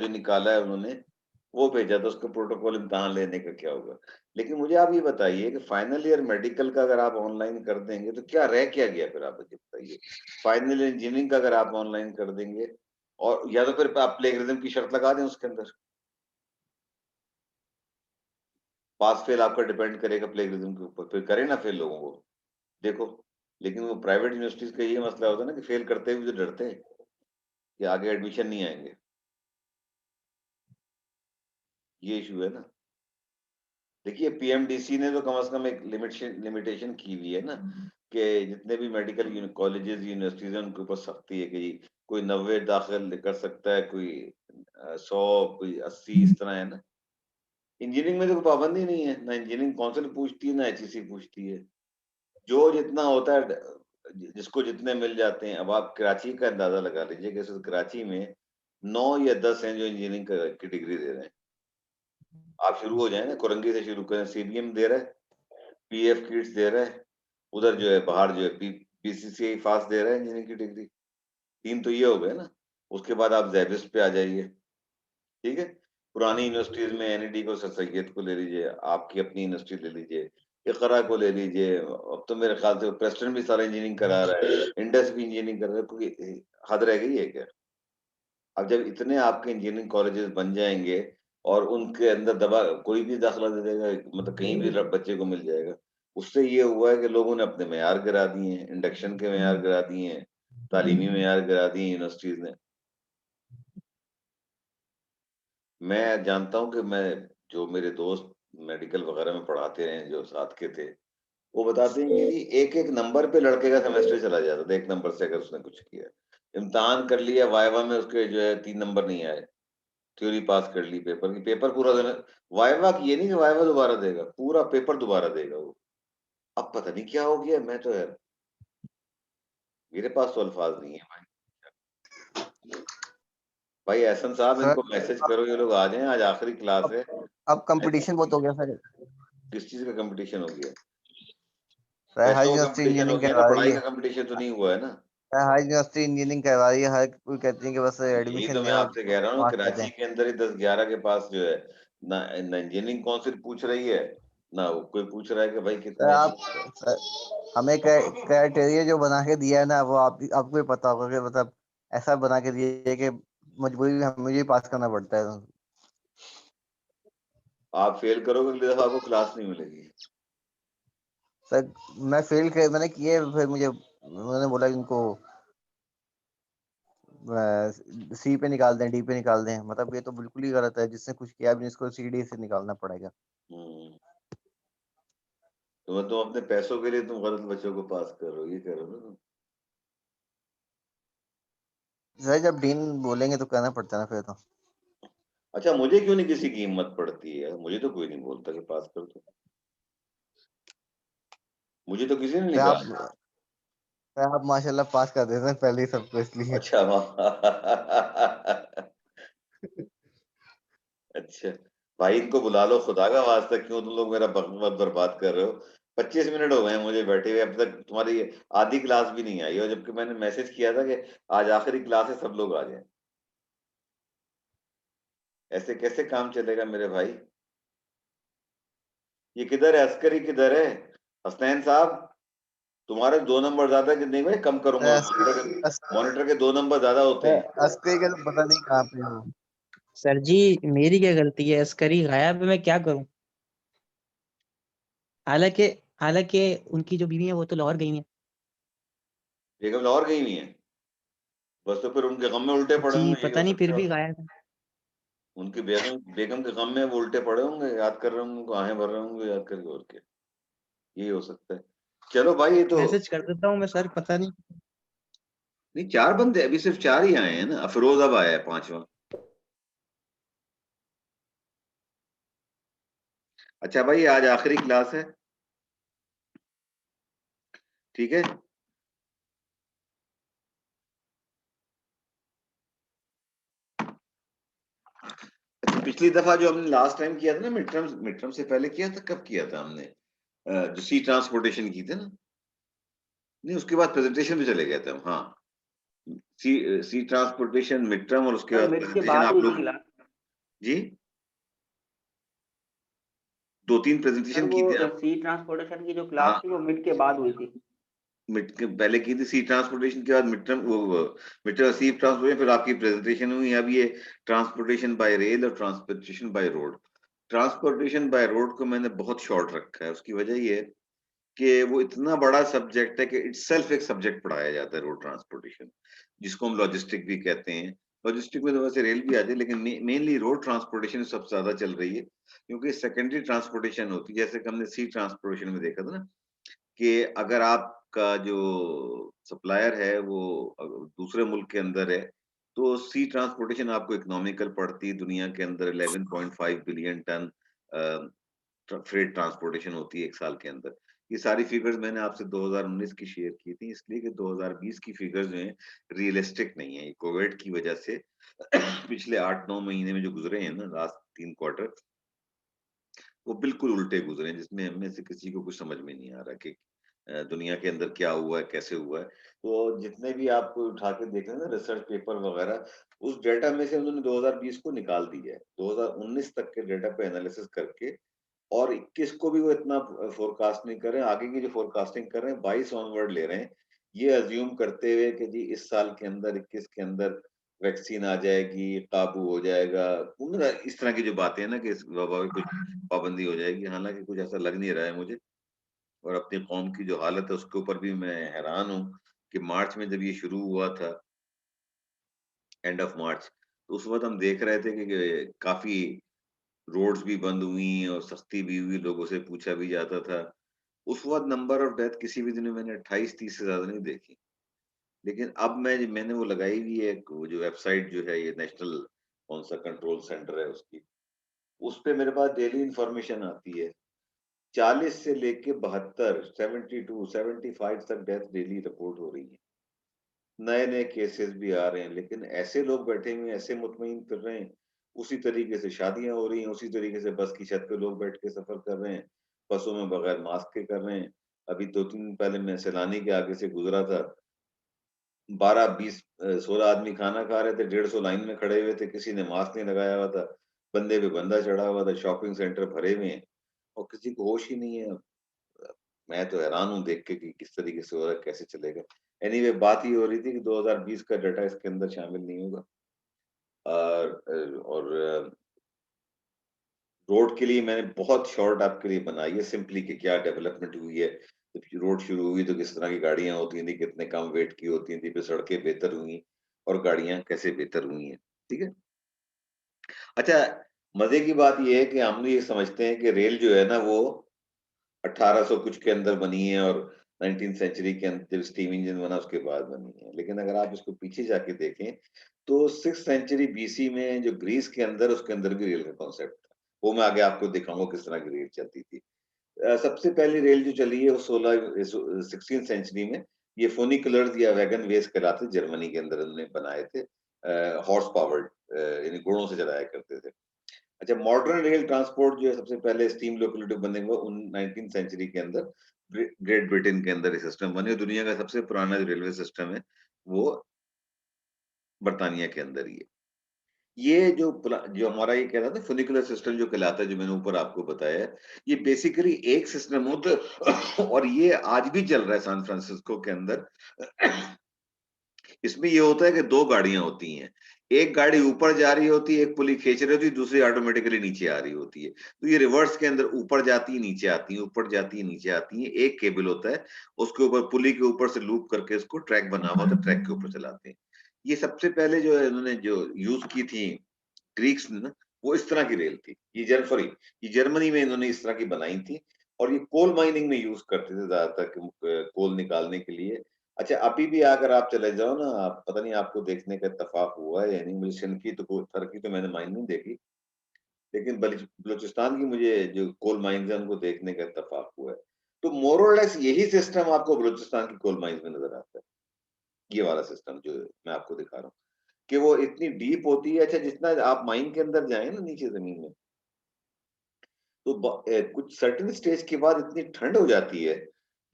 जो निकाला है उन्होंने वो भेजा था, उसका प्रोटोकॉल इम्तिहान लेने का क्या होगा। लेकिन मुझे आप ये बताइए कि फाइनल ईयर मेडिकल का अगर आप ऑनलाइन कर देंगे तो क्या रह क्या गया फिर, आप मुझे बताइए। फाइनल इंजीनियरिंग का अगर आप ऑनलाइन कर देंगे, और या तो फिर आप प्लेगरिज्म की शर्त लगा दें उसके अंदर, पास फेल आपका डिपेंड करेगा प्लेगरिज्म के ऊपर, फिर करें ना फेल लोगों को, देखो। लेकिन वो प्राइवेट यूनिवर्सिटीज का ये मसला होता है ना कि फेल करते हुए तो डरते हैं कि आगे एडमिशन नहीं आएंगे, ये इशू है ना। देखिए पीएमडीसी ने तो कम से कम एक लिमिटेशन की हुई है ना, कि जितने भी मेडिकल कॉलेजेस यूनिवर्सिटीज हैं उनके ऊपर सख्ती है कि जी कोई 90 दाखिल कर सकता है, कोई 100, कोई 80, इस तरह है ना। इंजीनियरिंग में तो कोई पाबंदी नहीं है, ना इंजीनियरिंग काउंसिल पूछती है ना एचईसी पूछती है, जो जितना होता है जिसको जितने मिल जाते हैं। अब आप कराची का अंदाजा लगा लीजिए कि सिर्फ कराची में 9 या 10 हैं जो इंजीनियरिंग की डिग्री दे रहे हैं। आप शुरू हो जाए ना, कुरंगी से शुरू करें, सीबीएम दे रहा है, पीएफ किट्स दे रहा है, उधर जो है बाहर जो है पीसीसीआई फास्ट दे रहा है इंजीनियरिंग की डिग्री। 3 तो ये हो गए ना। उसके बाद आप जैबिस पे आ जाइए, ठीक है। पुरानी यूनिवर्सिटीज में एनईडी को, सर सैयद को ले लीजिए, आपकी अपनी यूनिवर्सिटी ले लीजिए, इकरा को ले लीजिए। अब तो मेरे ख्याल से प्रेस्टन भी सारा इंजीनियरिंग करा रहा है, इंडस भी इंजीनियरिंग कर रहा है, क्योंकि हद रह गई है क्या। अब जब इतने आपके इंजीनियरिंग कॉलेजेस बन जाएंगे और उनके अंदर दबा कोई भी दाखिला दे देगा, मतलब कहीं भी बच्चे को मिल जाएगा। उससे ये हुआ है कि लोगों ने अपने मेयार गिरा दिए हैं, इंडक्शन के मेयार गिरा दिए हैं, तालीमी मेयार गिरा दिए हैं यूनिवर्सिटीज ने। मैं जानता हूँ कि मैं, जो मेरे दोस्त मेडिकल वगैरह में पढ़ाते हैं जो साथ के थे, वो बताते हैं कि जी एक एक नंबर पे लड़के का सेमेस्टर चला जाता था, एक नंबर से अगर उसने कुछ किया, इम्तिहान कर लिया, वाइवा में उसके जो है 3 नंबर नहीं आए, थ्योरी पास कर ली, पेपर की पेपर पूरा देना। वाइवा की ये नहीं कि वाइवा दोबारा देगा, पूरा पेपर दोबारा देगा वो। अब पता नहीं क्या हो गया, मैं तो यार, मेरे पास तो अल्फाज नहीं है भाई। भाई एहसन साहब, सर इनको मैसेज करो, ये लोग आ जाएं, आज आखिरी क्लास है। अब कंपटीशन बहुत हो गया सर। किस चीज का कंपटीशन हो गया? सर हर पैसों का यूनिवर्सिटी कंपटीशन हो इंजीनियरिंग गया ना, करवा रही पढ़ाई है। का कंपटीशन तो नहीं हुआ है ना। सर हर यूनिवर्सिटी इंजीनियरिंग करवा रही है, हर कोई कहती है कि बस यही एडमिशन तो मैं लें और आपसे कह रहा हूँ, पास कर दें। कराची के अंदर ही 10-11 के पास जो है ना, ना इंजीनियरिंग काउंसिल पूछ रही है, ना वो कोई पूछ रहा है कि भाई सर कितने। आप सर हमें क्राइटेरिया जो बना के दिया है ना, वो आपको भी पता होगा कि मतलब ऐसा बना के दिया है कि मजबूरी में मुझे पास करना पड़ता है। आप फेल करोगे अगली दफा आपको क्लास नहीं मिलेगी। सर मैंने किए, फिर मुझे उन्होंने बोला कि इनको सी पे निकाल दें, डी पे निकाल दें। मतलब ये तो बिल्कुल ही गलत है, जिसने कुछ किया भी नहीं उसको सी डी से निकालना पड़ेगा। हम्म। तुम अपने पैसों के लिए तुम गलत बच्चों को पास करो, ये करो ना तुम। सर जब डीन बोलेंगे तो कहना पड़ता है ना फिर तो। अच्छा, मुझे क्यों नहीं किसी की हिम्मत पड़ती है, मुझे तो कोई नहीं बोलता कि पास कर दो, मुझे तो किसी ने सर नहीं आप कहा। सर आप माशाल्लाह पास कर देते हैं पहले ही सबको, इसलिए। अच्छा अच्छा, भाई इनको बुला लो, खुदा का वास्ता, क्यों तुम लोग मेरा वक्त बर्बाद कर रहे हो। 25 मिनट हो गए हैं मुझे बैठे हुए, अब तक तुम्हारी आधी क्लास भी नहीं आई, और जबकि मैंने मैसेज किया था कि आज आखिरी क्लास है, सब लोग आ जाएं। ऐसे कैसे काम चलेगा मेरे भाई। ये किधर है, अस्करी किधर है? हसनैन साहब, तुम्हारे 2 नंबर ज्यादा कि नहीं भाई, कम करूंगा मॉनिटर के 2 नंबर ज्यादा होते हैं। अस्ते का तो पता नहीं कहाँ पे हो। सर जी, मेरी क्या गलती है? अस्करी गायब है, मैं क्या करूं? हालांकि हालांकि उनकी जो बीवी है वो तो लाहौर गई है। बेगम लाहौर गई हुई है? बस तो फिर उनके गम में उल्टे पड़े जी होंगे, यही पता हो नहीं, फिर सकता भी है। गायब है। उनकी बेगम बेगम के गम में वो उल्टे पड़े होंगे, याद कर रहे होंगे उनको, आहें भर रहे होंगे याद करके, और क्या। यही हो सकता है। चलो भाई, ये तो मैसेज कर देता हूँ मैं सर, पता नहीं। नहीं, 4 बंदे अभी, सिर्फ 4 ही आए हैं ना, अफरोज अब आया है 5वां। अच्छा भाई, आज आखिरी क्लास है, ठीक है। अच्छा, पिछली दफा जो हमने लास्ट टाइम किया था ना, मिड टर्म से पहले किया था, कब किया था हमने? जो सी ट्रांसपोर्टेशन की थी ना, नहीं उसके बाद प्रेजेंटेशन पे चले गए थे हम, हाँ। सी सी ट्रांसपोर्टेशन मिड टर्म, और उसके सर बाद मिड के प्रेजेंटेशन बाद आप हुई लोग। थी क्लास। जी 2-3 सर प्रेजेंटेशन की थी वो आप। सी ट्रांसपोर्टेशन की जो क्लास हाँ थी वो मिड के बाद हुई थी। मिड के पहले की थी सी ट्रांसपोर्टेशन के बाद मिड टर्म वो मिड टर्म सी ट्रांसपोर्टेशन, फिर आपकी प्रेजेंटेशन हुई। अब ये ट्रांसपोर्टेशन बाय रेल और transportation by road. Transportation by road को मैंने बहुत शॉर्ट रखा है। उसकी वजह ये है कि वो इतना बड़ा सब्जेक्ट है कि इटसेल्फ एक सब्जेक्ट पढ़ाया जाता है रोड ट्रांसपोर्टेशन, जिसको हम लॉजिस्टिक भी कहते हैं। लॉजिस्टिक में तो वैसे रेल भी आती है, लेकिन मेनली रोड ट्रांसपोर्टेशन सबसे ज्यादा चल रही है, क्योंकि सेकेंडरी ट्रांसपोर्टेशन होती है। जैसे कि हमने सी ट्रांसपोर्टेशन में देखा था ना, कि अगर आपका जो सप्लायर है वो दूसरे मुल्क के अंदर है, तो सी ट्रांसपोर्टेशन आपको इकोनॉमिकल पड़ती है। दुनिया के अंदर 11.5 बिलियन टन फ्रेट ट्रांसपोर्टेशन होती है एक साल के अंदर। ये सारी फिगर्स मैंने आपसे 2019 की शेयर की थी, इसलिए कि 2020 की फिगर्स जो हैं रियलिस्टिक नहीं है। कोविड की वजह से पिछले 8-9 महीने में जो गुजरे हैं ना, लास्ट 3 क्वार्टर, वो बिल्कुल उल्टे गुजरे हैं, जिसमें हमें से किसी को कुछ समझ में नहीं आ रहा कि दुनिया के अंदर क्या हुआ है, कैसे हुआ है। तो जितने भी आप उठा के देख रहे हैं ना रिसर्च पेपर वगैरह, उस डेटा में से उन्होंने 2020 को निकाल दिया है। 2019 तक के डेटा पे एनालिसिस करके, और 21 को भी वो इतना फोरकास्ट नहीं कर रहे हैं। आगे की जो फोरकास्टिंग कर रहे हैं 22 ऑनवर्ड ले रहे हैं, ये अज्यूम करते हुए कि जी इस साल के अंदर 21 के अंदर वैक्सीन आ जाएगी, काबू हो जाएगा। मतलब इस तरह की जो बातें हैं ना, कि इस वबा पे कुछ पाबंदी हो जाएगी, हालांकि कुछ ऐसा लग नहीं रहा है मुझे। और अपनी कौम की जो हालत है उसके ऊपर भी मैं हैरान हूँ कि मार्च में जब ये शुरू हुआ था, एंड ऑफ मार्च, तो उस वक्त हम देख रहे थे कि काफी रोड्स भी बंद हुई और सख्ती भी हुई, लोगों से पूछा भी जाता था। उस वक्त नंबर ऑफ डेथ किसी भी दिन में मैंने 28-30 से ज्यादा नहीं देखी। लेकिन अब मैंने वो लगाई हुई है, वो जो वेबसाइट जो है, ये नेशनल कौन सा कंट्रोल सेंटर है उसकी, उस पे मेरे पास डेली इंफॉर्मेशन आती है। 40 से लेके 72, 72, 75 तक डेथ डेली रिपोर्ट हो रही है। नए नए केसेस भी आ रहे हैं, लेकिन ऐसे लोग बैठे हुए हैं, ऐसे मुतमईन कर रहे हैं। उसी तरीके से शादियां हो रही हैं, उसी तरीके से बस की छत पे लोग बैठ के सफर कर रहे हैं, बसों में बगैर मास्क के कर रहे हैं। अभी 2-3 दिन पहले मैं सैलानी के आगे से गुजरा था, 12-20 16 आदमी खाना खा रहे थे, 150 लाइन में खड़े हुए थे, किसी ने मास्क नहीं लगाया हुआ था, बंदे पे बंदा चढ़ा हुआ था, शॉपिंग सेंटर भरे हुए हैं, और किसी को होश ही नहीं है। मैं तो हैरान हूँ देख के कि किस तरीके से हो रहा है, कैसे चलेगा। एनीवे बात ये हो रही थी कि 2020 का डाटा इसके अंदर शामिल नहीं होगा। और रोड के लिए मैंने बहुत शॉर्ट आपके लिए बनाई है, सिंपली कि क्या डेवलपमेंट हुई है। जब रोड शुरू हुई तो किस तरह की गाड़ियां होती थी, कितने कम वेट की होती थी, फिर सड़कें बेहतर हुई और गाड़ियां कैसे बेहतर हुई हैं। ठीक है। अच्छा, मजे की बात यह है कि हम ये समझते हैं कि रेल जो है ना वो 1800 कुछ के अंदर बनी है, और 19th सेंचुरी के अंदर जब स्टीम इंजन बना उसके बाद बनी है। लेकिन अगर आप इसको पीछे जाके देखें तो 6th सेंचुरी बीसी में जो ग्रीस के अंदर, उसके अंदर भी रेल का कॉन्सेप्ट था। वो मैं आगे आपको दिखाऊंगा किस तरह की रेल चलती थी। सबसे पहली रेल जो चली है वो 16th सेंचुरी में, ये फोनिकुलर्स या वैगन वेज कहलाते, जर्मनी के अंदर उन्होंने बनाए थे। हॉर्स पावर्ड यानी घोड़ों से चलाया करते थे। अच्छा, मॉडर्न रेल ट्रांसपोर्ट जो है सबसे पहले स्टीम लोकोमोटिव बने हुए 19th सेंचुरी के अंदर ग्रेट ब्रिटेन के अंदर ये सिस्टम बने। दुनिया का सबसे पुराना जो रेलवे सिस्टम है वो बर्तानिया के अंदर ही है। ये जो हमारा ये कह रहा था फुनिकुलर सिस्टम जो कहलाता है, जो मैंने ऊपर आपको बताया है, ये बेसिकली एक सिस्टम होता है और ये आज भी चल रहा है सैन फ्रांसिस्को के अंदर। इसमें ये होता है कि 2 गाड़ियां होती हैं, एक गाड़ी ऊपर जा रही होती है, एक पुली खींच रही होती है, दूसरी ऑटोमेटिकली नीचे आ रही होती है। तो ये रिवर्स के अंदर ऊपर जाती है, नीचे आती है, ऊपर जाती है, नीचे आती है। एक केबल होता है, उसके ऊपर पुली के ऊपर से लूप करके इसको ट्रैक बना हुआ होता है, ट्रैक के ऊपर चलाते हैं। ये सबसे पहले जो है इन्होंने जो यूज की थी ग्रीक्स ने ना, वो इस तरह की रेल थी। ये जर्मनी में इन्होंने इस तरह की बनाई थी, और ये कोल माइनिंग में यूज करते थे ज्यादातर, कोल निकालने के लिए। अच्छा, अभी भी अगर आप चले जाओ ना, आप पता नहीं आपको देखने का इत्तेफाक हुआ है यानी, मुझे सिंध की तो टर्की तो मैंने माइन नहीं देखी, लेकिन बलूचिस्तान की मुझे जो कोल माइंस है उनको देखने का इत्तेफाक हुआ है। तो मोर और लेस यही सिस्टम आपको बलूचिस्तान की कोल माइंस में नजर आता है। ये वाला सिस्टम जो मैं आपको दिखा रहा हूँ, कि वो इतनी डीप होती है। अच्छा, जितना आप माइन के अंदर जाए ना नीचे जमीन में, तो कुछ सर्टेन स्टेज के बाद इतनी ठंड हो जाती है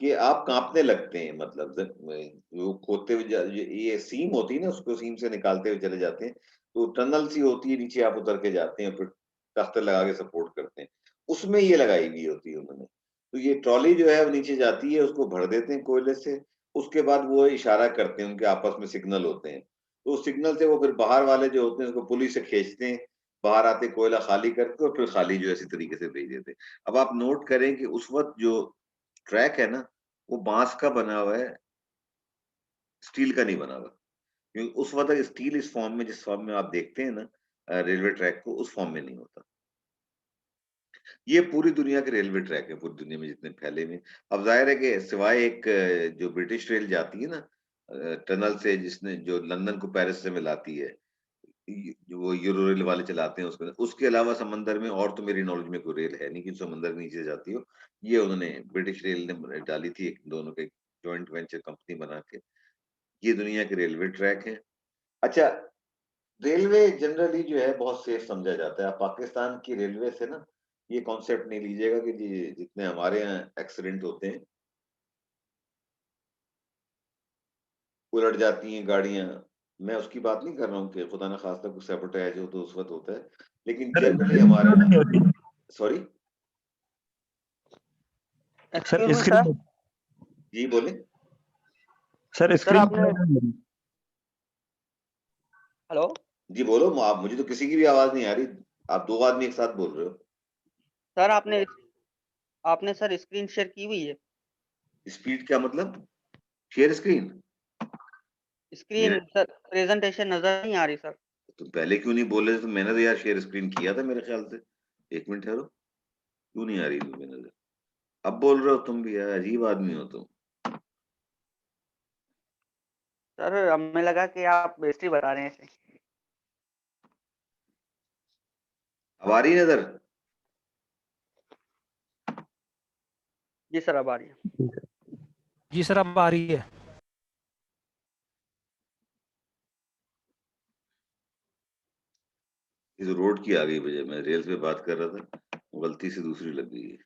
कि आप कांपने लगते हैं। मतलब वो खोदते हुए ये सीम होती है ना, उसको सीम से निकालते हुए चले जाते हैं, तो टनल सी होती है, नीचे आप उतर के जाते हैं, फिर तख्ते लगा के सपोर्ट करते हैं, उसमें ये लगाई हुई होती है उन्होंने। तो ये ट्रॉली जो है वो नीचे जाती है, उसको भर देते हैं कोयले से, उसके बाद वो इशारा करते हैं, उनके आपस में सिग्नल होते हैं। तो उस सिग्नल से वो फिर बाहर वाले जो होते हैं उसको पुली से खींचते हैं, बाहर आते कोयला खाली करके और फिर खाली जो है इसी तरीके से भेज देते हैं। अब आप नोट करें कि उस वक़्त जो ट्रैक है ना, वो बाँस का बना हुआ है, स्टील का नहीं बना हुआ। क्योंकि उस वक़्त स्टील इस फॉर्म में, जिस फॉर्म में आप देखते हैं ना रेलवे ट्रैक को, उस फॉर्म में नहीं होता। ये पूरी दुनिया के रेलवे ट्रैक है, पूरी दुनिया में जितने फैले हुए हैं। अब ज़ाहिर है कि सिवाय एक जो ब्रिटिश रेल जाती है ना टनल से, जिसने जो लंदन को पेरिस से मिलाती है, जो वो यूरो रेल वाले चलाते हैं उसमें, उसके अलावा समंदर में और तो मेरी नॉलेज में कोई रेल है नहीं कि समंदर के नीचे जाती हो। ये उन्होंने ब्रिटिश रेल ने डाली थी, एक दोनों के जॉइंट वेंचर कंपनी बना के। ये दुनिया के रेलवे ट्रैक हैं। अच्छा, रेलवे जनरली जो है बहुत सेफ समझा जाता है। आप पाकिस्तान की रेलवे से ना ये कॉन्सेप्ट नहीं लीजिएगा कि जी जितने हमारे यहाँ एक्सीडेंट होते हैं, उलट जाती हैं गाड़ियाँ। मैं उसकी बात नहीं कर रहा हूँ कि खुदा न खास्ता कुछ सैबोटेज हो तो उस वक़्त होता है। लेकिन सर जनरली स्क्रीन हमारे क्यों नहीं यहाँ होती? Sorry? Sir excuse me sir. Screen जी बोलें? सर सर स्क्रीन आपने हेलो जी बोलो, आप मुझे तो किसी की भी आवाज़ नहीं आ रही। आप 2 आदमी एक साथ बोल रहे हो। सर आपने आपने सर स्क्रीन शेयर की हुई है? स्पीड क्या मतलब? Share screen? Screen sir presentation नजर नहीं आ रही सर। तुम पहले क्यों नहीं बोल रहे थे? तो मैंने तो यार शेयर स्क्रीन किया था मेरे ख्याल से। 1 मिनट ठहरो, क्यों नहीं आ रही तुम्हें नज़र? अब बोल रहे हो तुम भी यार, अजीब आदमी हो तुम। सर हमें लगा कि आप हिस्ट्री बता रहे हैं। अब आ रही है नज़र? जी सर अब आ रही है। जी सर अब आ रही है। ये तो रोड की आ गई वजह, मैं रेल पे बात कर रहा था, गलती से दूसरी लग गई है।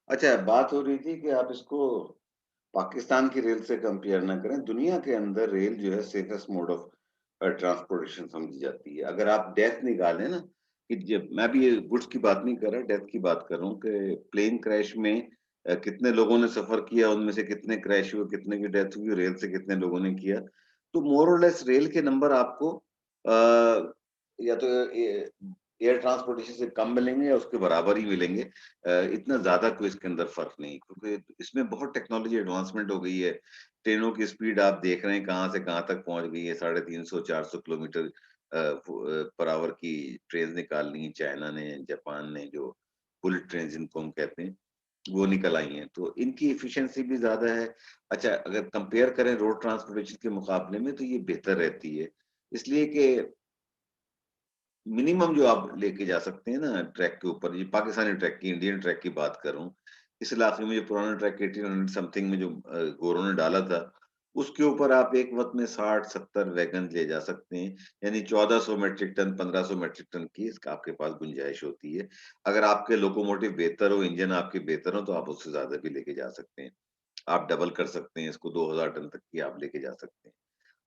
अच्छा, बात हो रही थी कि आप इसको पाकिस्तान की रेल से कंपेयर ना करें। दुनिया के अंदर रेल जो है सेफेस्ट मोड ऑफ ट्रांसपोर्टेशन समझी जाती है। अगर आप डेथ निकालें ना, कि जब मैं भी ये गुड्स की बात नहीं कर रहा, डेथ की बात कर रहा हूँ कि प्लेन क्रैश में कितने लोगों ने सफर किया, उनमें से कितने क्रैश हुए, कितने की डेथ हुई, रेल से कितने लोगों ने किया। तो मोर और लेस रेल के नंबर आपको या तो एयर ट्रांसपोर्टेशन से कम मिलेंगे या उसके बराबर ही मिलेंगे। इतना ज्यादा कोई इसके अंदर फर्क नहीं, क्योंकि इसमें बहुत टेक्नोलॉजी एडवांसमेंट हो गई है। ट्रेनों की स्पीड आप देख रहे हैं कहाँ से कहाँ तक पहुंच गई है। 350-400 किलोमीटर पर आवर की ट्रेन निकाल ली चाइना ने, जापान ने, जो बुलेट ट्रेन जिनको हम कहते हैं, वो निकल आई हैं। तो इनकी एफिशिएंसी भी ज्यादा है। अच्छा, अगर कंपेयर करें रोड ट्रांसपोर्टेशन के मुकाबले में, तो ये बेहतर रहती है, इसलिए कि मिनिमम जो आप लेके जा सकते हैं ना ट्रैक के ऊपर, ये पाकिस्तानी ट्रैक की, इंडियन ट्रैक की बात कर रहा हूँ। इस इलाके में जो पुराना ट्रैक 1800 समथिंग में जो गोरों ने डाला था, उसके ऊपर आप एक वक्त में 60-70 वैगन ले जा सकते हैं। यानी 1400 मेट्रिक टन, 1500 मेट्रिक टन की इसका आपके पास गुंजाइश होती है। अगर आपके लोकोमोटिव बेहतर हो, इंजन आपके बेहतर हो, तो आप उससे ज्यादा भी लेके जा सकते हैं। आप डबल कर सकते हैं इसको, 2000 टन तक की आप लेके जा सकते हैं।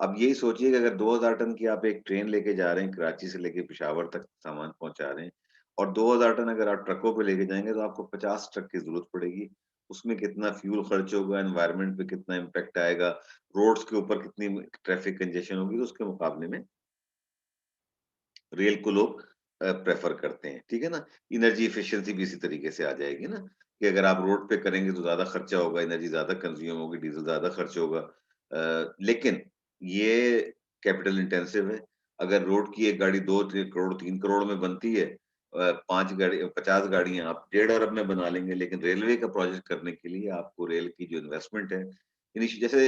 अब यही सोचिए कि अगर 2000 टन की आप एक ट्रेन लेके जा रहे हैं, कराची से लेके पेशावर तक सामान पहुंचा रहे हैं, और 2000 टन अगर आप ट्रकों पे लेके जाएंगे, तो आपको 50 ट्रक की जरूरत पड़ेगी। उसमें कितना फ्यूल खर्च होगा, एनवायरनमेंट पे कितना इम्पैक्ट आएगा, रोड्स के ऊपर कितनी ट्रैफिक कंजेशन होगी, तो उसके मुकाबले में रेल को लोग प्रेफर करते हैं। ठीक है ना? एनर्जी एफिशिएंसी भी इसी तरीके से आ जाएगी ना, कि अगर आप रोड पे करेंगे तो ज्यादा खर्चा होगा, एनर्जी ज्यादा कंज्यूम होगी, डीजल ज्यादा खर्च होगा। लेकिन ये कैपिटल इंटेंसिव है। अगर रोड की एक गाड़ी 2 करोड़ 3 करोड़ में बनती है, 5 गाड़ी 50 गाड़ियां आप 1.5 अरब में बना लेंगे, लेकिन रेलवे का प्रोजेक्ट करने के लिए आपको रेल की जो इन्वेस्टमेंट है, जैसे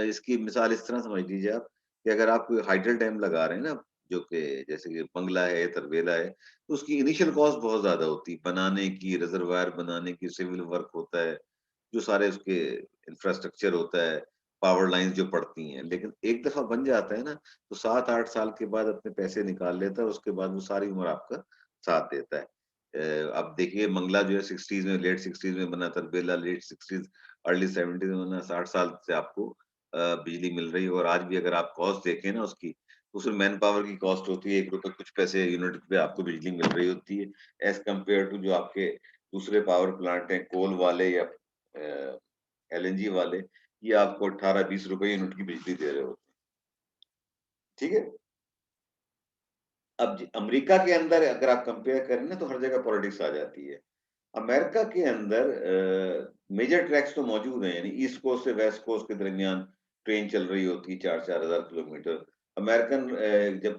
इसकी मिसाल इस तरह समझ लीजिए आप कि अगर आप कोई हाइडल डैम लगा रहे हैं ना, जो कि जैसे कि बंगला है, तरबेला है, तो उसकी इनिशियल कॉस्ट बहुत ज्यादा होती है बनाने की, रिजर्वायर बनाने की, सिविल वर्क होता है, जो सारे उसके इंफ्रास्ट्रक्चर होता है, पावर लाइंस जो पड़ती हैं। लेकिन एक दफा बन जाता है ना, तो 7-8 साल के बाद अपने पैसे निकाल लेता है, उसके बाद वो सारी उम्र आपका साथ देता है। अब देखिए मंगला जो है 60s में, लेट 60s में बना, Tarbela late 60s early 70s में बना, 60 साल से आपको बिजली मिल रही है। और आज भी अगर आप कॉस्ट देखें ना उसकी, तो उसमें मैन पावर की कॉस्ट होती है 1 रुपए कुछ पैसे यूनिट पे आपको बिजली मिल रही होती है, एज कम्पेयर टू जो आपके दूसरे पावर प्लांट हैं कोल वाले या एलएनजी वाले, ये आपको 18-20 रुपए यूनिट की बिजली दे रहे होते हैं। ठीक है। अब अमेरिका के अंदर अगर आप कंपेयर करें ना, तो हर जगह पॉलिटिक्स आ जाती है। अमेरिका के अंदर मेजर ट्रैक्स तो मौजूद हैं, यानी ईस्ट कोस्ट से वेस्ट कोस्ट के दरमियान ट्रेन चल रही होती है 4-4 हजार किलोमीटर। अमेरिकन जब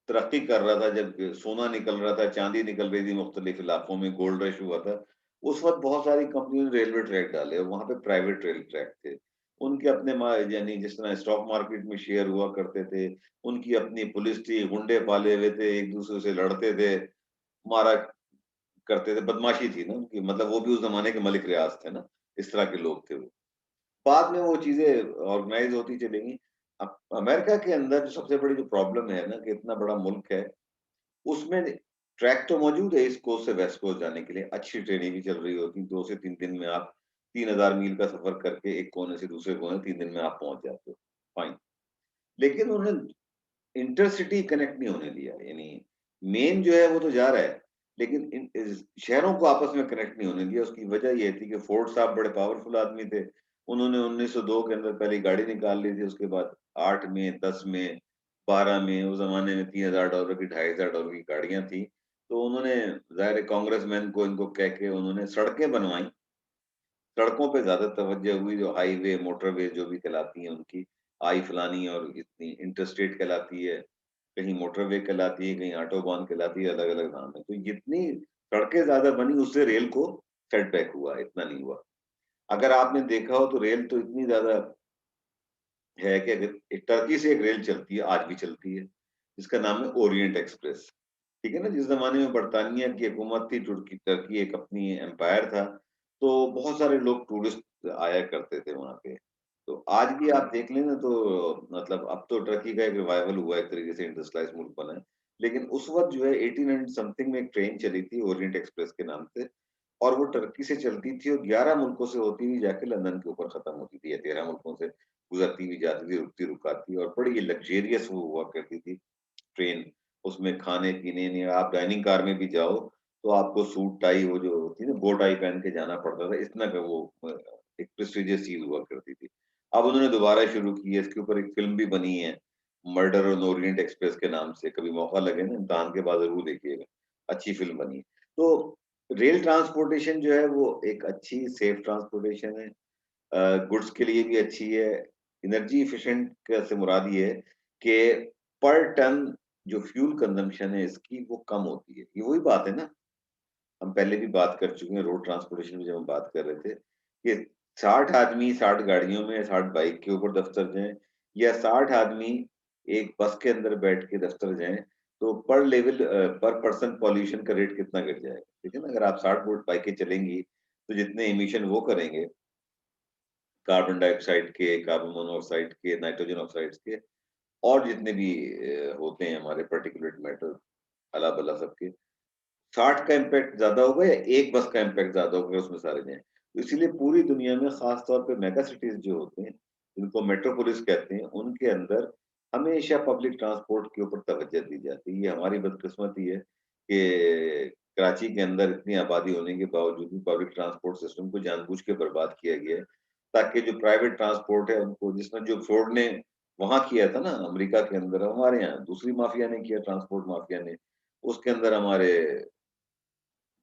तरक्की कर रहा था, जब सोना निकल रहा था, चांदी निकल रही थी मुख्तलिफ इलाकों में, गोल्ड रश हुआ था, उस वक्त बहुत सारी कंपनियों ने रेलवे ट्रैक डाले और वहां पे प्राइवेट रेल ट्रैक थे। उनके अपने यानी जिस तरह स्टॉक मार्केट में शेयर हुआ करते थे, उनकी अपनी पुलिस थी, गुंडे पाले हुए थे, एक दूसरे से लड़ते थे, मारा करते थे, बदमाशी थी ना उनकी, मतलब वो भी उस जमाने के मलिक रियाज थे ना, इस तरह के लोग थे वो। बाद में वो चीजें ऑर्गेनाइज होती चलेंगी। अब अमेरिका के अंदर जो सबसे बड़ी जो प्रॉब्लम है ना, कि इतना बड़ा मुल्क है, उसमें ट्रैक तो मौजूद है ईस्ट कोस्ट से वेस्ट कोस्ट जाने के लिए, अच्छी ट्रेनें भी चल रही होती, 2 से 3 दिन में आप 3000 मील का सफर करके एक कोने से दूसरे कोने 3 दिन में आप पहुंच जाते हो, फाइन। लेकिन उन्होंने इंटरसिटी कनेक्ट नहीं होने दिया, यानी मेन जो है वो तो जा रहा है, लेकिन शहरों को आपस में कनेक्ट नहीं होने दिया। उसकी वजह ये थी कि फोर्ड साहब बड़े पावरफुल आदमी थे, उन्होंने 1902 के अंदर पहली गाड़ी निकाल ली थी, उसके बाद 8 में, 10 में, 12 में, उस जमाने में $3000 की, $2500 की गाड़ियां थी। तो उन्होंने जाहिर कांग्रेसमैन को इनको कह के उन्होंने सड़कें बनवाई, सड़कों पे ज्यादा तवज्जो हुई, जो हाईवे मोटरवे जो भी कहलाती हैं उनकी, आई फलानी और इतनी इंटरस्टेट कहलाती है, कहीं मोटरवे कहलाती है, कहीं ऑटोबान कहलाती है, अलग अलग नाम है। तो जितनी सड़कें ज्यादा बनी, उससे रेल को सेटबैक हुआ, इतना नहीं हुआ। अगर आपने देखा हो तो रेल तो इतनी ज्यादा है कि अगर टर्की से एक रेल चलती है, आज भी चलती है, जिसका नाम है ओरिएंट एक्सप्रेस। ठीक है ना, जिस जमाने में बरतानिया की हुकूमत थी, तुर्की टर्की एक अपनी एम्पायर था, तो बहुत सारे लोग टूरिस्ट आया करते थे वहां पे। तो आज भी आप देख लें ना, तो मतलब अब तो टर्की का एक रिवाइवल हुआ, एक तरीके से इंडस्ट्रियलाइज मुल्क बना है। लेकिन उस वक्त जो है 1800 समथिंग में एक ट्रेन चली थी ओरिएंट एक्सप्रेस के नाम से, और वो टर्की से चलती थी और 11 मुल्कों से होती हुई जाके लंदन के ऊपर खत्म होती थी, या 13 मुल्कों से गुजरती हुई जाती थी, रुकती रुकाती, और बड़ी लग्जेरियस वो हुआ करती थी ट्रेन। उसमें खाने-पीने नहीं, आप डाइनिंग कार में भी जाओ, तो आपको सूट टाई वो जो होती है ना, बो टाई पहन के जाना पड़ता था, इतना का वो एक प्रेस्टिजियस चीज़ हुआ करती थी। अब उन्होंने दोबारा शुरू की है, इसके ऊपर एक फ़िल्म भी बनी है, मर्डर ऑन ओरिएंट एक्सप्रेस के नाम से, कभी मौका लगे ना इम्तिहान के बाद ज़रूर देखिएगा, अच्छी फ़िल्म बनी है। तो रेल ट्रांसपोर्टेशन जो है वो एक अच्छी सेफ ट्रांसपोर्टेशन है, गुड्स के लिए भी अच्छी है, एनर्जी एफिशिएंट का से मुराद ये है कि पर टन जो फ्यूल कंजम्पशन है इसकी वो कम होती है। ये वही बात है ना, हम पहले भी बात कर चुके हैं रोड ट्रांसपोर्टेशन में, जब हम बात कर रहे थे कि 60 आदमी 60 गाड़ियों में, 60 बाइक के ऊपर दफ्तर जाएं, या 60 आदमी एक बस के अंदर बैठ के दफ्तर जाएं, तो पर लेवल पर पर्सन पॉल्यूशन का रेट कितना गिर जाएगा। ठीक है ना, अगर आप 60 वोल्ट बाइकें चलेंगी, तो जितने इमिशन वो करेंगे कार्बन डाइऑक्साइड के, कार्बन मोनोऑक्साइड के, नाइट्रोजन ऑक्साइड्स के, और जितने भी होते हैं हमारे पार्टिकुलेट मैटर, अला बला सबके, 60 का इम्पैक्ट ज्यादा होगा या एक बस का इम्पैक्ट ज्यादा होगा उसमें सारे जाएं। तो इसीलिए पूरी दुनिया में खास तौर पे मेगा सिटीज जो होते हैं, जिनको मेट्रोपोलिस कहते हैं, उनके अंदर हमेशा पब्लिक ट्रांसपोर्ट के ऊपर तवज्जो दी जाती है। ये हमारी बदकिस्मती है कि कराची के अंदर इतनी आबादी होने के बावजूद भी पब्लिक ट्रांसपोर्ट सिस्टम को जानबूझ के बर्बाद किया गया है, ताकि जो प्राइवेट ट्रांसपोर्ट है उनको, जिसमें जो फोर्ड ने वहां किया था ना अमेरिका के अंदर, हमारे यहाँ दूसरी माफिया ने किया, ट्रांसपोर्ट माफिया ने, उसके अंदर हमारे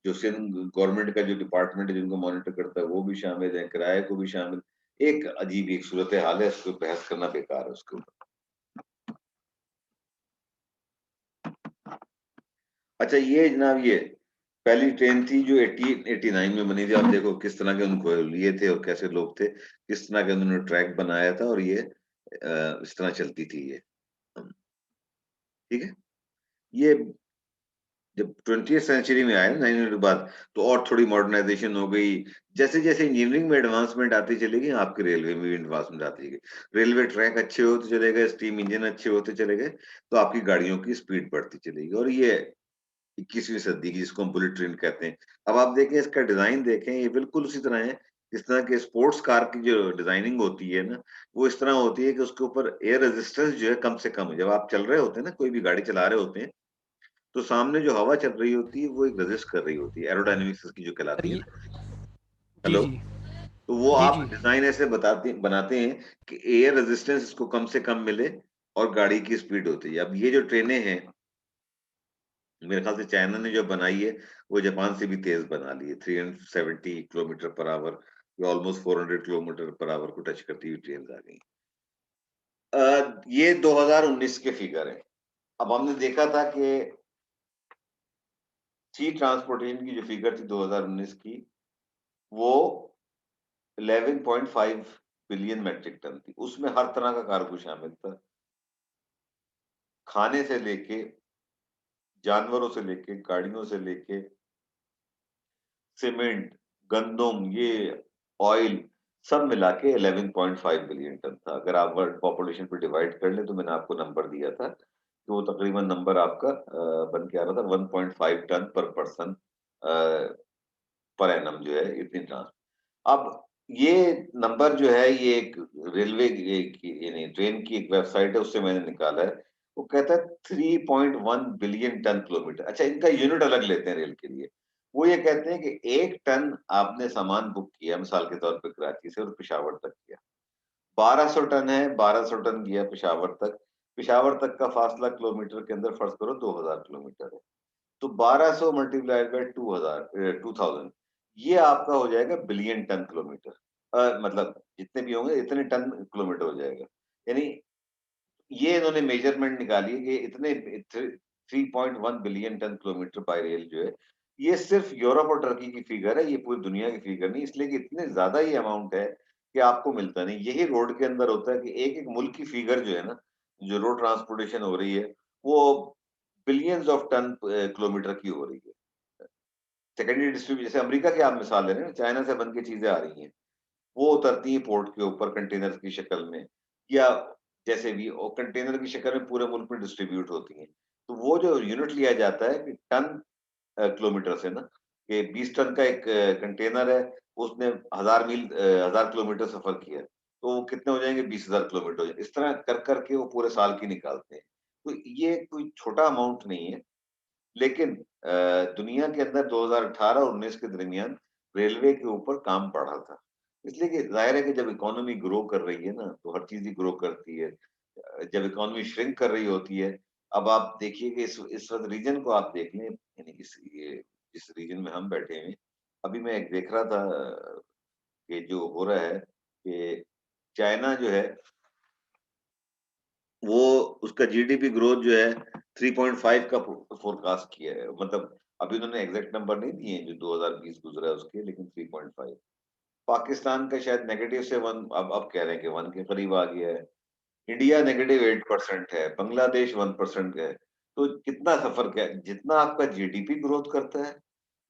जो सिंध गवर्नमेंट का जो डिपार्टमेंट है जिनको मॉनिटर करता है वो भी शामिल है, किराए को भी शामिल, एक अजीब एक सूरत हाल है, उसको बहस करना बेकार है उसके ऊपर। अच्छा ये जनाब, ये पहली ट्रेन थी जो 89 में बनी थी। आप देखो किस तरह के उनको लिए थे और कैसे लोग थे, किस तरह के उन्होंने ट्रैक बनाया था, और ये इस तरह चलती थी ये। ठीक है, ये जब 20वीं सेंचुरी में आए 900 के बाद, तो और थोड़ी मॉडर्नाइजेशन हो गई। जैसे जैसे इंजीनियरिंग में एडवांसमेंट आती चली गई, आपके रेलवे में भी एडवांसमेंट आती गई। रेलवे ट्रैक अच्छे होते चले गए, स्टीम इंजन अच्छे होते चले गए, तो आपकी गाड़ियों की स्पीड बढ़ती चलेगी। और ये 21वीं सदी की, जिसको हम बुलेट ट्रेन कहते हैं। अब आप देखें इसका डिजाइन देखें, ये बिल्कुल उसी तरह है जिस तरह के स्पोर्ट्स कार की जो डिजाइनिंग होती है ना, वो इस तरह होती है कि उसके ऊपर एयर रेजिस्टेंस जो है कम से कम है। जब आप चल रहे होते हैं ना, कोई भी गाड़ी चला रहे होते हैं, तो सामने जो हवा चल रही होती है वो एक रेजिस्ट कर रही होती है, एरोडायनेमिक्स की जो सर कहलाती है ये ना। जी हेलो, जी तो वो जी आप जी डिजाइन ऐसे बनाते हैं कि एयर रेजिस्टेंस इसको कम से कम मिले और गाड़ी की स्पीड होती है। अब ये जो ट्रेनें हैं, मेरे ख्याल से चाइना ने जो बनाई है, वो जापान से भी तेज बना ली है। 370 किलोमीटर पर आवर या ऑलमोस्ट 400 किलोमीटर पर आवर को टच करती हुई ट्रेन आ गई। ये 2019 के फिगर हैं। अब हमने देखा था कि सी ट्रांसपोर्टेशन की जो फिगर थी 2019 की, वो 11.5 बिलियन मैट्रिक टन थी। उसमें हर तरह का कार्गो शामिल था, खाने से लेके, जानवरों से लेके, गाड़ियों से लेके, सीमेंट, गंदम, ये ऑयल, सब मिला के 11.5 बिलियन टन था। अगर आप वर्ल्ड पॉपुलेशन पे डिवाइड कर ले, तो मैंने आपको नंबर दिया था कि वो तकरीबन नंबर आपका बन के आ रहा था 1.5 टन पर पर्सन पर एनम जो है, इतनी ट्रांस। अब ये नंबर जो है, ये एक रेलवे यानी ट्रेन की एक वेबसाइट है, उससे मैंने निकाला है। वो कहता है 3.1 बिलियन टन किलोमीटर। अच्छा, इनका यूनिट अलग लेते हैं रेल के लिए। वो ये कहते हैं कि 1 टन आपने सामान बुक किया, मिसाल के तौर पे कराची से और पेशावर तक किया, 1200 टन है, 1200 टन गया पेशावर तक। पेशावर तक का फासला किलोमीटर के अंदर फर्ज करो 2000 किलोमीटर है, तो 1200 मल्टीप्लाइड बाय 2000 ये आपका हो जाएगा बिलियन टन किलोमीटर। मतलब जितने भी होंगे इतने टन किलोमीटर हो जाएगा। यानी ये इन्होंने मेजरमेंट निकाली है कि इतने 3.1 billion tonne kilometre by rail जो है, ये सिर्फ यूरोप और टर्की की फिगर है, ये पूरी दुनिया की फिगर नहीं। इसलिए कि इतने ज्यादा ये अमाउंट है कि आपको मिलता नहीं। यही रोड के अंदर होता है कि एक एक मुल्क की फिगर जो है ना, जो रोड ट्रांसपोर्टेशन हो रही है, वो बिलियंस ऑफ टन किलोमीटर की हो रही है। सेकेंडरी डिस्ट्रीब्यूशन, जैसे अमेरिका की आप मिसाल ले रहे हैं, चाइना से बन के चीजें आ रही हैं, वो उतरती है पोर्ट के ऊपर कंटेनर की शक्ल में, या जैसे भी, और कंटेनर की शक्ल में पूरे मुल्क में डिस्ट्रीब्यूट होती हैं। तो वो जो यूनिट लिया जाता है कि टन किलोमीटर से ना, कि 20 टन का एक कंटेनर है, उसने 1000 मील 1000 किलोमीटर सफर किया, तो वो कितने हो जाएंगे, 20,000 किलोमीटर हो जाएंगे। इस तरह कर करके वो पूरे साल की निकालते हैं। तो ये कोई छोटा अमाउंट नहीं है। लेकिन दुनिया के अंदर 2018 और 19 के दरमियान रेलवे के ऊपर काम बढ़ा था। इसलिए कि जाहिर है कि जब इकोनॉमी ग्रो कर रही है ना, तो हर चीज ही ग्रो करती है। जब इकोनॉमी श्रिंक कर रही होती है, अब आप देखिए कि इस वक्त रीजन को आप देख लें, यानी इस रीजन में हम बैठे हैं। अभी मैं एक देख रहा था कि जो हो रहा है कि चाइना जो है, वो उसका जीडीपी ग्रोथ जो है 3.5 का फोरकास्ट किया है। मतलब अभी उन्होंने एग्जैक्ट नंबर नहीं दिए हैं जो 2020 गुजरा है उसके, लेकिन 3.5। पाकिस्तान का शायद नेगेटिव से 1, अब कह रहे हैं कि 1 के करीब आ गया है। इंडिया -8% है, बांग्लादेश 1% है। तो कितना सफर, क्या जितना आपका जीडीपी ग्रोथ करता है,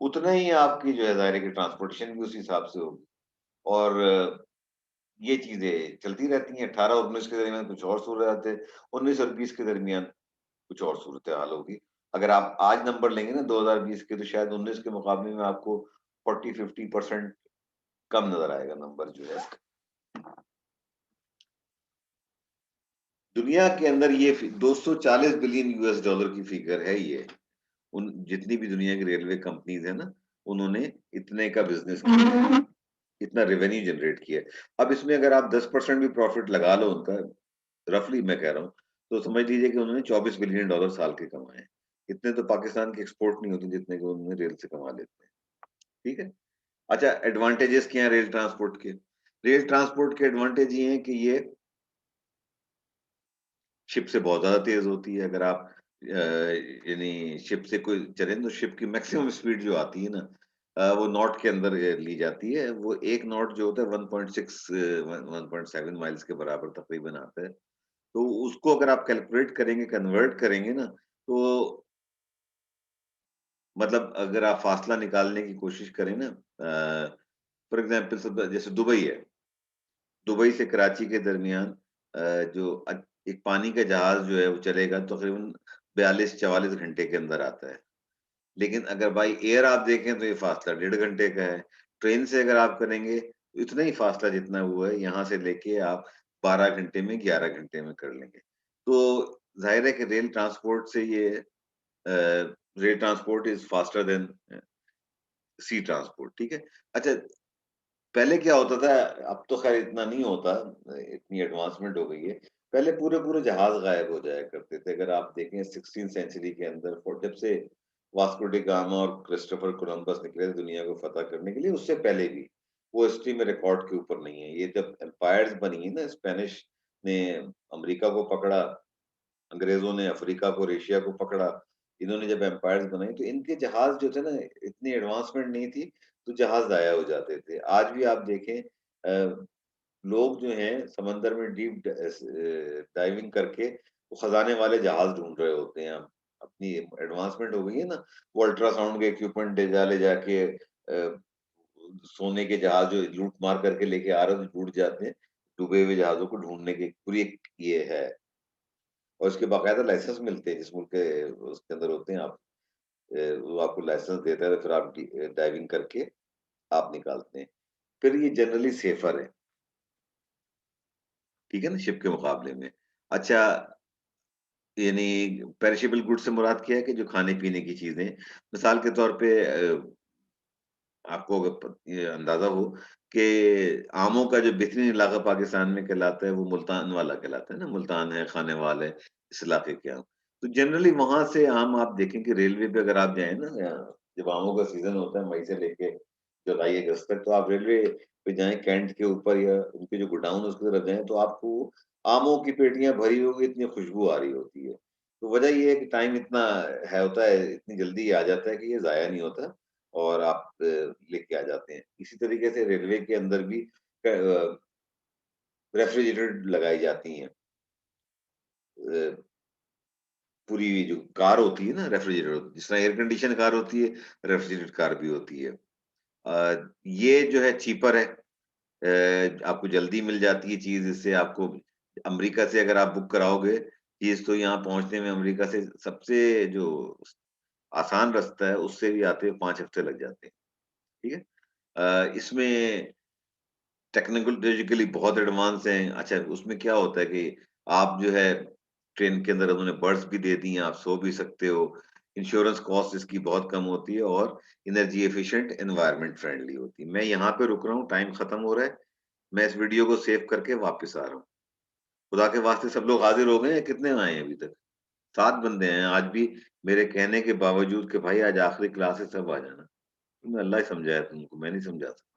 उतना ही आपकी जो है दायरे की ट्रांसपोर्टेशन भी उस हिसाब से होगी। और ये चीजें चलती रहती हैं। 18 और 19 के दरमियान कुछ और सूरत है, 19 और 20 के दरमियान कुछ और सूरत हाल होगी। अगर आप आज नंबर लेंगे ना 2020 के, तो शायद 19 के मुकाबले में आपको 40-50% कम नजर आएगा नंबर जो है। दुनिया के अंदर ये 240 बिलियन यूएस डॉलर की फिगर है ये। उन जितनी भी दुनिया की रेलवे कंपनीज है ना, उन्होंने इतने का बिजनेस किया, इतना रेवेन्यू जनरेट किया। अब इसमें अगर आप 10% भी प्रॉफिट लगा लो उनका, रफली मैं कह रहा हूँ, तो समझ लीजिए कि उन्होंने 24 बिलियन डॉलर साल के कमाए हैं। इतने तो पाकिस्तान के एक्सपोर्ट नहीं होते जितने के उन्होंने रेल से कमा लेते हैं। ठीक है। अच्छा, एडवांटेजेस क्या है रेल ट्रांसपोर्ट के? रेल ट्रांसपोर्ट के एडवांटेज ये हैं कि ये शिप से बहुत ज्यादा तेज होती है। अगर आप यानी शिप से कोई चले तो शिप की मैक्सिमम स्पीड जो आती है ना, वो नॉट के अंदर ली जाती है। वो 1 नॉट जो होता है 1.6 1.7 माइल्स के बराबर तकरीबन आता है। तो उसको अगर आप कैलकुलेट करेंगे, कन्वर्ट करेंगे ना, तो मतलब अगर आप फासला निकालने की कोशिश करें ना, फॉर एग्जांपल जैसे दुबई है, दुबई से कराची के दरमियान एक पानी का जहाज जो है वो चलेगा तो तकरीबन 42-44 घंटे के अंदर आता है। लेकिन अगर बाई एयर आप देखें तो ये फासला 1.5 घंटे का है। ट्रेन से अगर आप करेंगे तो इतना ही फासला जितना हुआ है, यहाँ से लेके आप 12 घंटे में, 11 घंटे में कर लेंगे। तो ज़ाहिर है कि rail transport is faster than sea transport, ठीक है? अच्छा, पहले क्या होता था, अब तो खैर इतना नहीं होता, इतनी एडवांसमेंट हो गई है। पहले पूरे-पूरे जहाज गायब हो जाया करते थे। अगर आप देखें 16th सेंचुरी के अंदर जब से वास्को डी गामा और क्रिस्टोफर कोलंबस निकले थे दुनिया को फ़तह करने के लिए, उससे पहले भी वो हिस्ट्री में रिकॉर्ड के ऊपर नहीं है। ये जब एम्पायर्स बनी है ना, स्पेनिश ने अमेरिका को पकड़ा, अंग्रेजों ने अफ्रीका को, एशिया को पकड़ा। इन्होंने जब एम्पायर्स बनाई तो इनके जहाज जो थे ना, इतनी एडवांसमेंट नहीं थी, तो जहाज ज़ाया हो जाते थे। आज भी आप देखें, लोग जो हैं समंदर में डीप डाइविंग करके वो खजाने वाले जहाज ढूंढ रहे होते हैं। अपनी एडवांसमेंट हो गई है ना, वो अल्ट्रासाउंड के इक्विपमेंट ले जाके सोने के जहाज जो लूट मार करके लेके आ रहे हैं तो टूट जाते हैं। डूबे हुए जहाजों को ढूंढने की पूरी एक ये है, और उसके बाकायदा लाइसेंस मिलते हैं जिस मुल्क के उसके अंदर होते हैं आप, वो आपको लाइसेंस देता है, तो फिर आप डाइविंग करके आप निकालते हैं। फिर ये जनरली सेफर है, ठीक है ना, शिप के मुकाबले में। अच्छा, यानी पेरिशेबल गुड्स से मुराद क्या है कि जो खाने-पीने की चीज़ें, मिसाल के तौर पे आपको अगर ये अंदाज़ा हो कि आमों का जो बेहतरीन इलाका पाकिस्तान में कहलाता है, वो मुल्तान वाला कहलाता है ना, मुल्तान है, खानेवाल है, इस इलाके के आम। तो जनरली वहाँ से आम आप देखें कि रेलवे पे अगर आप जाएँ ना, जब आमों का सीज़न होता है मई से लेके जुलाई अगस्त तक, तो आप रेलवे पे जाएँ कैंट के ऊपर या उनके जो गोडाउन है उसकी तरफ जाएँ, तो आपको आमों की पेटियाँ भरी होगी, इतनी खुशबू आ रही होती है। तो वजह ये है कि टाइम इतना होता है, इतनी जल्दी आ जाता है कि ये ज़ाया नहीं होता और आप लेके आ जाते हैं। इसी तरीके से रेलवे के अंदर भी रेफ्रिजरेटर लगाई जाती हैं। अ, पूरी जो कार होती है ना, रेफ्रिजरेटर जिस तरह एयर कंडीशन कार होती है, रेफ्रिजरेटेड कार भी होती है। ये जो है चीपर है, आपको जल्दी मिल जाती है चीज़, इससे आपको अमेरिका से अगर आप बुक कराओगे चीज़, तो यहाँ पहुँचने में अमेरिका से सबसे जो आसान रास्ता है, उससे भी आते हुए 5 हफ्ते लग जाते हैं, ठीक है? इसमें टेक्नोलॉजिकली बहुत एडवांस हैं। अच्छा, उसमें क्या होता है कि आप जो है ट्रेन के अंदर उन्होंने बर्ड्स भी दे दी हैं, आप सो भी सकते हो। इंश्योरेंस कॉस्ट इसकी बहुत कम होती है और एनर्जी एफिशिएंट, एनवायरनमेंट फ्रेंडली होती है। मैं यहाँ पे रुक रहा हूँ, टाइम खत्म हो रहा है। मैं इस वीडियो को सेव करके वापस आ रहा हूँ। खुदा के वास्ते सब लोग हाज़िर हो गए हैं, कितने आए हैं अभी तक? 7 बंदे हैं। आज भी मेरे कहने के बावजूद कि भाई आज आखिरी क्लास है, सब आ जाना। मैं अल्लाह ही समझाया तुमको, मैं नहीं समझा सकता।